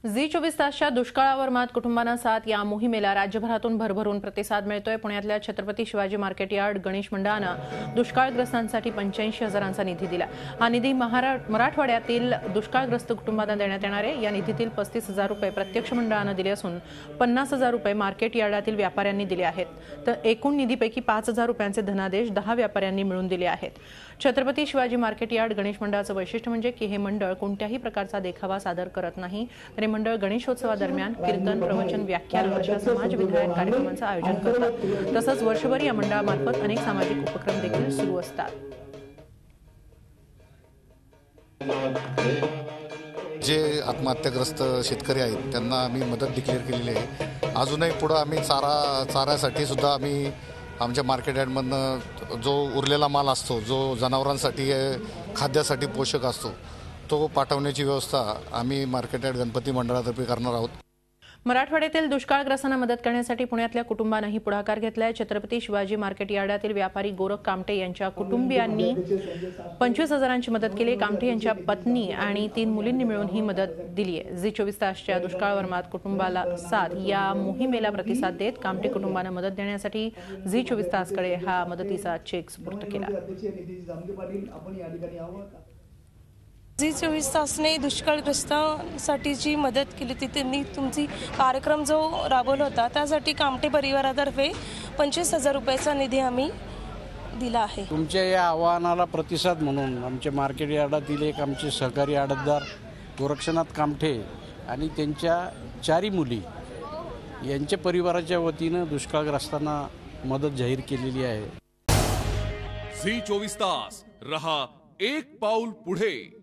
Zee 24 तासच्या दुष्काळावर मात कुटुंबांना साथ या मोहिमेला राज्यभरातून भरभरून प्रतिसाद मिळतोय। पुण्यातल्या छत्रपती शिवाजी मार्केट यार्ड गणेश मंडळानं दुष्काळग्रस्तांसाठी 85,000चा निधी दिला। हा निधी मराठवाड्यातील दुष्काळग्रस्त कुटुंबांना देण्यात येणार आहे। या निधीतील 35,000 रुपये प्रत्यक्ष मंडळानं दिले असून 50,000 रुपये मार्केट यार्डातील व्यापाऱ्यांनी दिले आहेत। तर एकूण निधीपैकी 5,000 रुपयांचे धनादेश 10 व्यापाऱ्यांनी मिळून दिले आहेत। छत्रपती शिवाजी मार्केट यार्ड गणेश मंडळाचं वैशिष्ट्य म्हणजे की हे मंडळ कोणत्याही प्रकारचा देखावा सादर करत नाही। तर मंडळ गणेशोत्सवादरम्यान कीर्तन, प्रवचन, व्याख्यान अशा समाज विधायक कार्यक्रमांचं आयोजन करतात। तसंच वर्षभर या मंडळामार्फत अनेक सामाजिक उपक्रम देखील सुरू असतात। जे आत्महत्याग्रस्त शेतकरी आहेत त्यांना आम्ही मदत डिक्लेअर केलेली आहे। अजूनही पुढे आम्ही चाऱ्यासाठी सुद्धा आम्ही आमच्या मार्केट यार्डमधनं जो उरलेला माल असतो, जो जनावरांसाठी खाद्यासाठी पोषक असतो, तो पाठवण्याची व्यवस्था आम्ही मार्केट यार्ड गणपती मंडळातर्फे करणार आहोत। मराठवाड्यातील दुष्काळग्रस्तांना मदत करण्यासाठी पुण्यातल्या कुटुंबांनाही पुढाकार घेतलाय। छत्रपती शिवाजी मार्केट यार्डातील व्यापारी गोरख कामटे यांच्या कुटुंबियांनी 25,000ची मदत केली। कामटे यांच्या पत्नी आणि 3 मुलींनी मिळून ही मदत दिली आहे। झी 24 तासच्या दुष्काळावर मात कुटुंबाला साथ या मोहिमेला प्रतिसाद देत कामटे कुटुंबांना मदत देण्यासाठी झी 24 तासकडे हा मदतीचा चेक सुपूर्द केला। झी 24 तासने दुष्काळग्रस्तांसाठी जी मदत केली ती त्यांनी तुमची कार्यक्रम जो राबवला होता त्यासाठी कामटे परिवारातर्फे 25,000 रुपयाचा निधी आम्ही दिला आहे। तुमच्या या आव्हानाला प्रतिसाद म्हणून आमच्या मार्केट यार्डातील एक आमचे सहकारी आडतदार गोरक्षनाथ कामठे आणि त्यांच्या 4 मुली यांच्या परिवाराच्या वतीनं दुष्काळग्रस्तांना मदत जाहीर केलेली आहे। झी 24 तास रहा एक पाऊल पुढे।